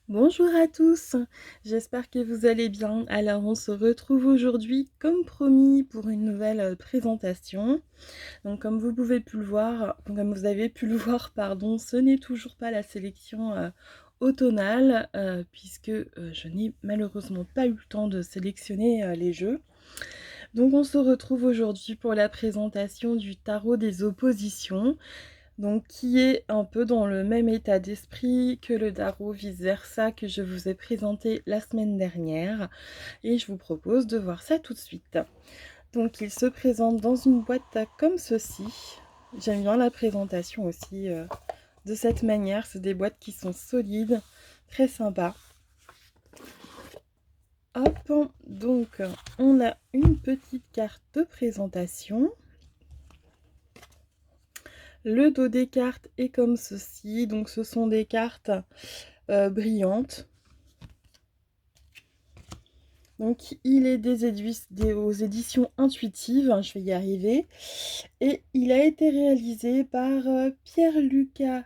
Bonjour à tous, j'espère que vous allez bien. Alors on se retrouve aujourd'hui comme promis pour une nouvelle présentation. Donc comme vous pouvez pu le voir, comme vous avez pu le voir, pardon, ce n'est toujours pas la sélection automnale puisque je n'ai malheureusement pas eu le temps de sélectionner les jeux. Donc on se retrouve aujourd'hui pour la présentation du tarot des oppositions. Donc qui est un peu dans le même état d'esprit que le tarot vice-versa que je vous ai présenté la semaine dernière. Et je vous propose de voir ça tout de suite. Donc il se présente dans une boîte comme ceci. J'aime bien la présentation aussi de cette manière. C'est des boîtes qui sont solides, très sympas. Hop, donc on a une petite carte de présentation. Le dos des cartes est comme ceci. Donc ce sont des cartes brillantes. Donc il est aux éditions intuitives, je vais y arriver, et il a été réalisé par Pierre-Lucas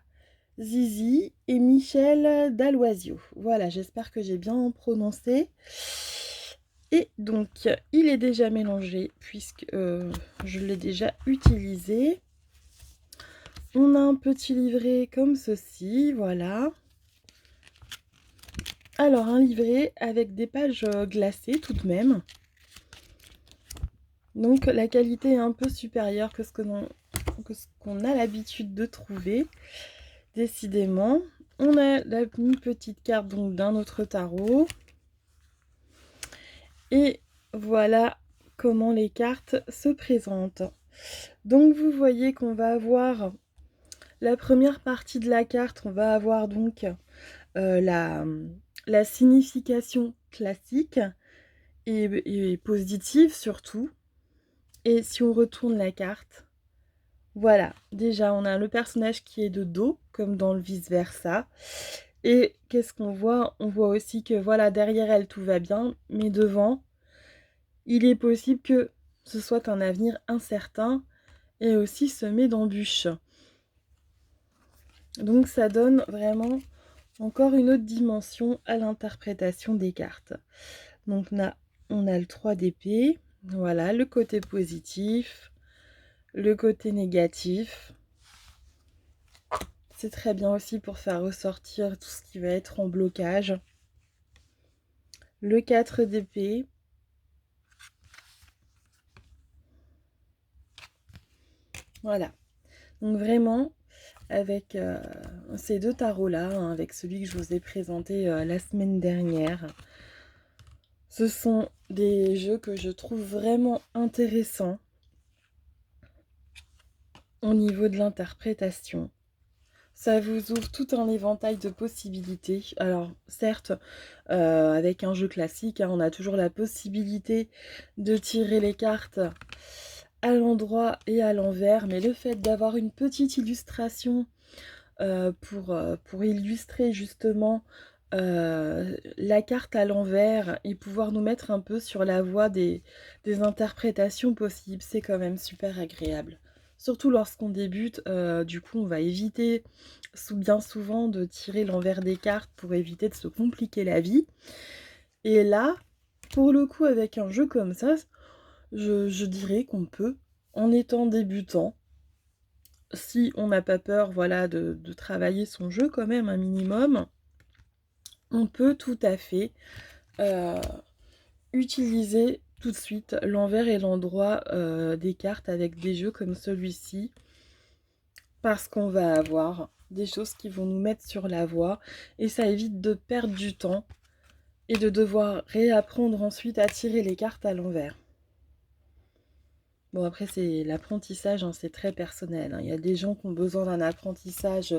Zizi et Michel Dalloisio. Voilà, j'espère que j'ai bien prononcé. Et donc il est déjà mélangé puisque je l'ai déjà utilisé. On a un petit livret comme ceci, voilà. Alors un livret avec des pages glacées tout de même. Donc la qualité est un peu supérieure que ce qu'on a l'habitude de trouver, décidément. On a une petite carte donc d'un autre tarot. Et voilà comment les cartes se présentent. Donc vous voyez qu'on va avoir la première partie de la carte, on va avoir donc la signification classique et positive surtout. Et si on retourne la carte, voilà, déjà on a le personnage qui est de dos, comme dans le vice-versa. Et qu'est-ce qu'on voit? On voit aussi que voilà, derrière elle tout va bien, mais devant, il est possible que ce soit un avenir incertain et aussi semé d'embûches. Donc ça donne vraiment encore une autre dimension à l'interprétation des cartes. Donc on a le 3 d'épée, voilà, le côté positif, le côté négatif. C'est très bien aussi pour faire ressortir tout ce qui va être en blocage. Le 4 d'épée. Voilà. Donc vraiment, avec ces deux tarots-là, hein, avec celui que je vous ai présenté la semaine dernière, ce sont des jeux que je trouve vraiment intéressants au niveau de l'interprétation. Ça vous ouvre tout un éventail de possibilités. Alors certes, avec un jeu classique, hein, on a toujours la possibilité de tirer les cartes à l'endroit et à l'envers, mais le fait d'avoir une petite illustration pour illustrer justement la carte à l'envers et pouvoir nous mettre un peu sur la voie des interprétations possibles, c'est quand même super agréable. Surtout lorsqu'on débute, du coup on va éviter bien souvent de tirer l'envers des cartes pour éviter de se compliquer la vie. Et là, pour le coup avec un jeu comme ça, je dirais qu'on peut, en étant débutant, si on n'a pas peur voilà, de travailler son jeu quand même un minimum, on peut tout à fait euh, utiliser tout de suite l'envers et l'endroit des cartes avec des jeux comme celui-ci, parce qu'on va avoir des choses qui vont nous mettre sur la voie et ça évite de perdre du temps et de devoir réapprendre ensuite à tirer les cartes à l'envers. Bon, après, c'est l'apprentissage, hein, c'est très personnel, hein. Il y a des gens qui ont besoin d'un apprentissage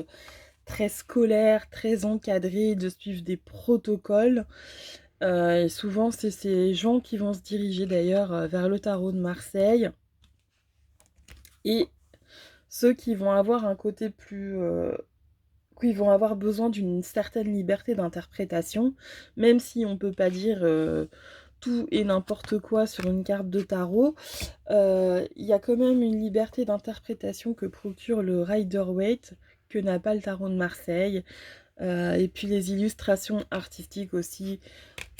très scolaire, très encadré, de suivre des protocoles. Et souvent, c'est ces gens qui vont se diriger d'ailleurs vers le tarot de Marseille. Et ceux qui vont avoir un côté plus... qui vont avoir besoin d'une certaine liberté d'interprétation, même si on ne peut pas dire tout et n'importe quoi sur une carte de tarot, il y a quand même une liberté d'interprétation que procure le Rider-Waite, que n'a pas le tarot de Marseille. Et puis les illustrations artistiques aussi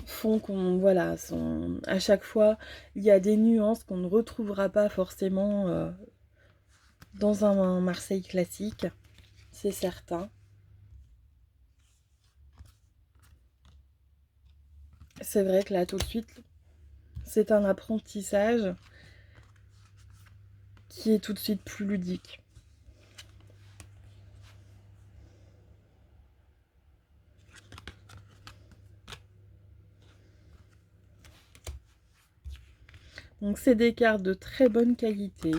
font qu'on, voilà, à chaque fois, il y a des nuances qu'on ne retrouvera pas forcément dans un Marseille classique, c'est certain. C'est vrai que là, tout de suite, c'est un apprentissage qui est tout de suite plus ludique. Donc c'est des cartes de très bonne qualité.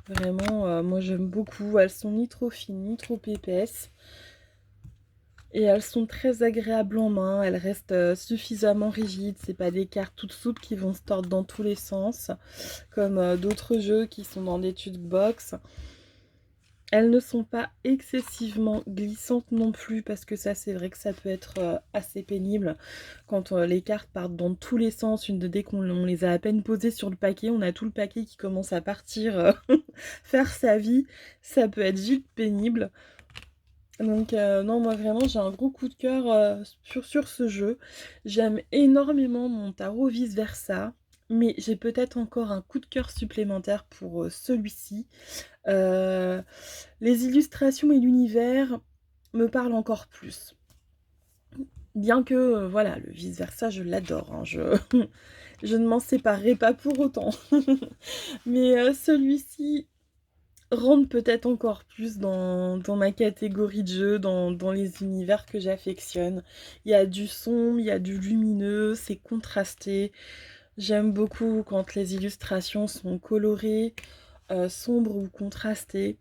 Vraiment, moi j'aime beaucoup. Elles sont ni trop fines, ni trop épaisses. Et elles sont très agréables en main. Elles restent suffisamment rigides. C'est pas des cartes toutes souples qui vont se tordre dans tous les sens. Comme d'autres jeux qui sont dans des tubes box. Elles ne sont pas excessivement glissantes non plus, parce que ça, c'est vrai que ça peut être assez pénible quand les cartes partent dans tous les sens. Dès qu'on les a à peine posées sur le paquet, on a tout le paquet qui commence à partir faire sa vie. Ça peut être vite pénible. Donc non, moi vraiment, j'ai un gros coup de cœur sur ce jeu. J'aime énormément mon tarot vice-versa, mais j'ai peut-être encore un coup de cœur supplémentaire pour celui-ci. Euh, les illustrations et l'univers me parlent encore plus. Bien que, voilà, le vice-versa, je l'adore. Hein, je ne m'en séparerai pas pour autant. Mais celui-ci rentre peut-être encore plus dans ma catégorie de jeu, dans les univers que j'affectionne. Il y a du sombre, il y a du lumineux, c'est contrasté. J'aime beaucoup quand les illustrations sont colorées, sombres ou contrastées.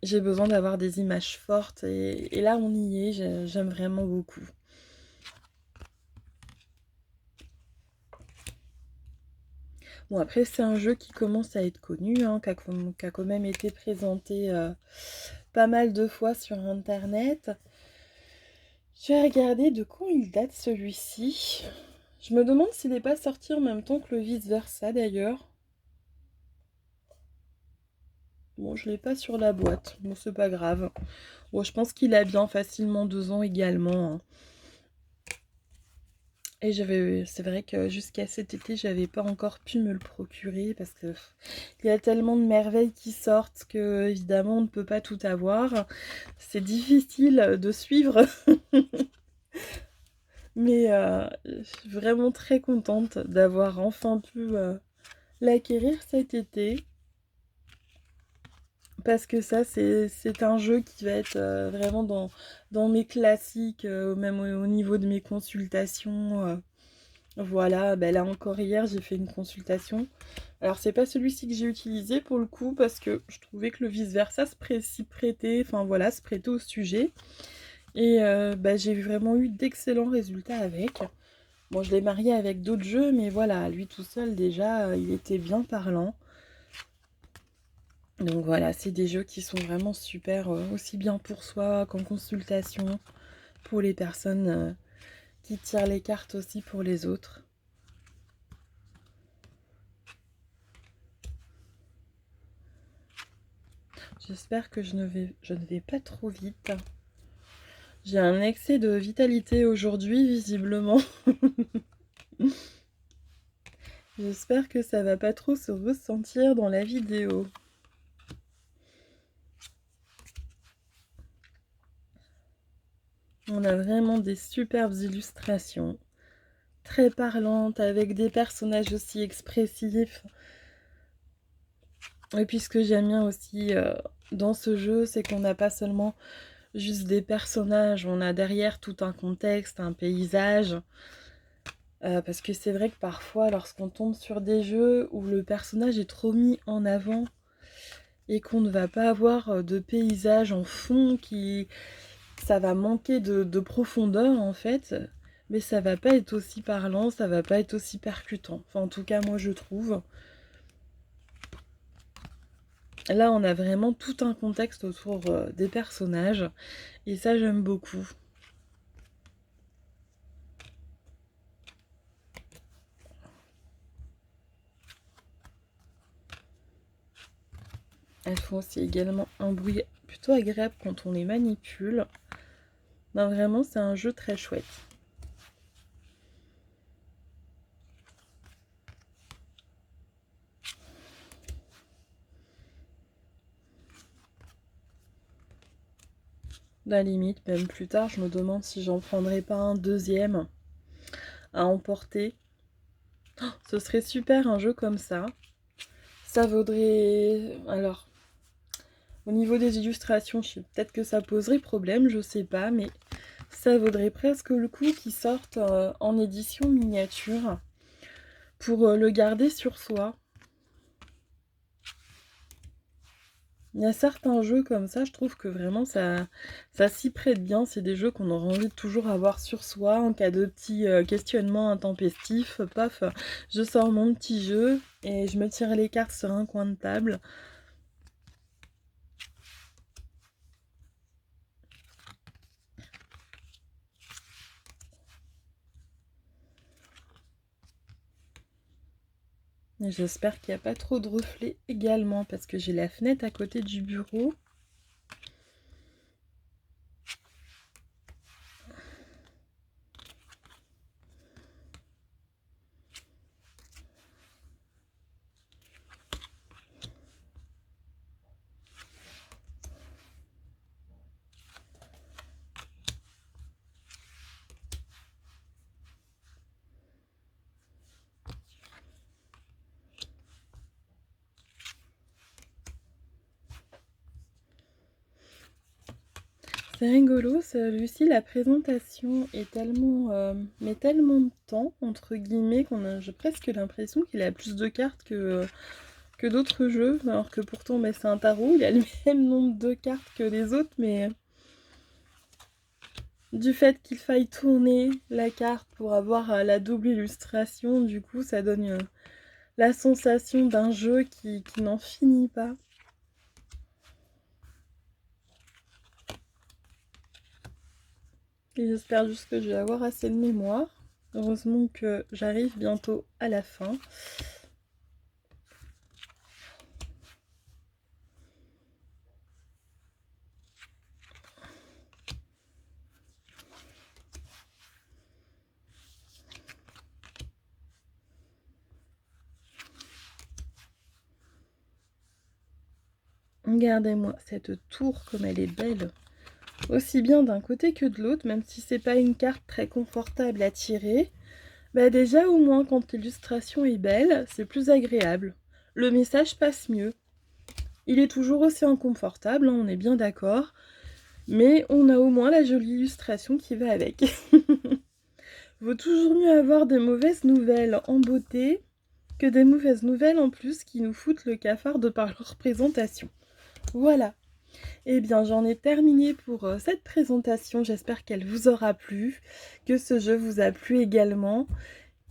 J'ai besoin d'avoir des images fortes et là on y est, j'aime vraiment beaucoup. Bon après c'est un jeu qui commence à être connu, hein, qui a quand même été présenté pas mal de fois sur internet. Je vais regarder de quand il date celui-ci. Je me demande s'il n'est pas sorti en même temps que le vice-versa d'ailleurs. Bon, je l'ai pas sur la boîte, bon c'est pas grave. Bon, je pense qu'il a bien facilement 2 ans également. Hein. Et c'est vrai que jusqu'à cet été, j'avais pas encore pu me le procurer parce que il y a tellement de merveilles qui sortent que évidemment on ne peut pas tout avoir. C'est difficile de suivre, mais je suis vraiment très contente d'avoir enfin pu l'acquérir cet été. Parce que ça, c'est un jeu qui va être vraiment dans mes classiques, même au niveau de mes consultations. Voilà, ben là encore hier, j'ai fait une consultation. Alors, c'est pas celui-ci que j'ai utilisé pour le coup, parce que je trouvais que le vice-versa s'y prêtait, enfin voilà, se prêtait au sujet. Et ben, j'ai vraiment eu d'excellents résultats avec. Bon, je l'ai marié avec d'autres jeux, mais voilà, lui tout seul, déjà, il était bien parlant. Donc voilà, c'est des jeux qui sont vraiment super, aussi bien pour soi qu'en consultation, pour les personnes qui tirent les cartes aussi pour les autres. J'espère que je ne vais pas trop vite. J'ai un excès de vitalité aujourd'hui, visiblement. J'espère que ça va pas trop se ressentir dans la vidéo. On a vraiment des superbes illustrations, très parlantes, avec des personnages aussi expressifs. Et puis ce que j'aime bien aussi dans ce jeu, c'est qu'on n'a pas seulement juste des personnages, on a derrière tout un contexte, un paysage. Parce que c'est vrai que parfois, lorsqu'on tombe sur des jeux où le personnage est trop mis en avant et qu'on ne va pas avoir de paysage en fond, ça va manquer de profondeur en fait, mais ça va pas être aussi parlant, ça va pas être aussi percutant. Enfin, en tout cas, moi je trouve. Là, on a vraiment tout un contexte autour des personnages et ça, j'aime beaucoup. Elles font aussi également un bruit plutôt agréables quand on les manipule. Non, vraiment, c'est un jeu très chouette. À la limite, même plus tard, je me demande si j'en prendrais pas un deuxième à emporter. Oh, ce serait super un jeu comme ça. Ça vaudrait... Alors, au niveau des illustrations, je sais peut-être que ça poserait problème, je sais pas, mais ça vaudrait presque le coup qu'ils sortent en édition miniature pour le garder sur soi. Il y a certains jeux comme ça, je trouve que vraiment ça s'y prête bien. C'est des jeux qu'on aura envie de toujours avoir sur soi en cas de petits questionnements intempestifs. Paf, je sors mon petit jeu et je me tire les cartes sur un coin de table. J'espère qu'il n'y a pas trop de reflets également parce que j'ai la fenêtre à côté du bureau. C'est rigolo, celui-ci, la présentation est tellement, met tellement de temps, entre guillemets, j'ai presque l'impression qu'il a plus de cartes que d'autres jeux, alors que pourtant c'est un tarot, il a le même nombre de cartes que les autres, mais du fait qu'il faille tourner la carte pour avoir la double illustration, du coup ça donne la sensation d'un jeu qui n'en finit pas. Et j'espère juste que je vais avoir assez de mémoire. Heureusement que j'arrive bientôt à la fin. Regardez-moi cette tour comme elle est belle. Aussi bien d'un côté que de l'autre, même si c'est pas une carte très confortable à tirer. Déjà au moins quand l'illustration est belle, c'est plus agréable. Le message passe mieux. Il est toujours aussi inconfortable, hein, on est bien d'accord. Mais on a au moins la jolie illustration qui va avec. Vaut toujours mieux avoir des mauvaises nouvelles en beauté que des mauvaises nouvelles en plus qui nous foutent le cafard de par leur présentation. Voilà. Eh bien, j'en ai terminé pour cette présentation. J'espère qu'elle vous aura plu, que ce jeu vous a plu également.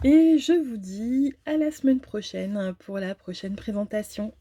Et je vous dis à la semaine prochaine pour la prochaine présentation.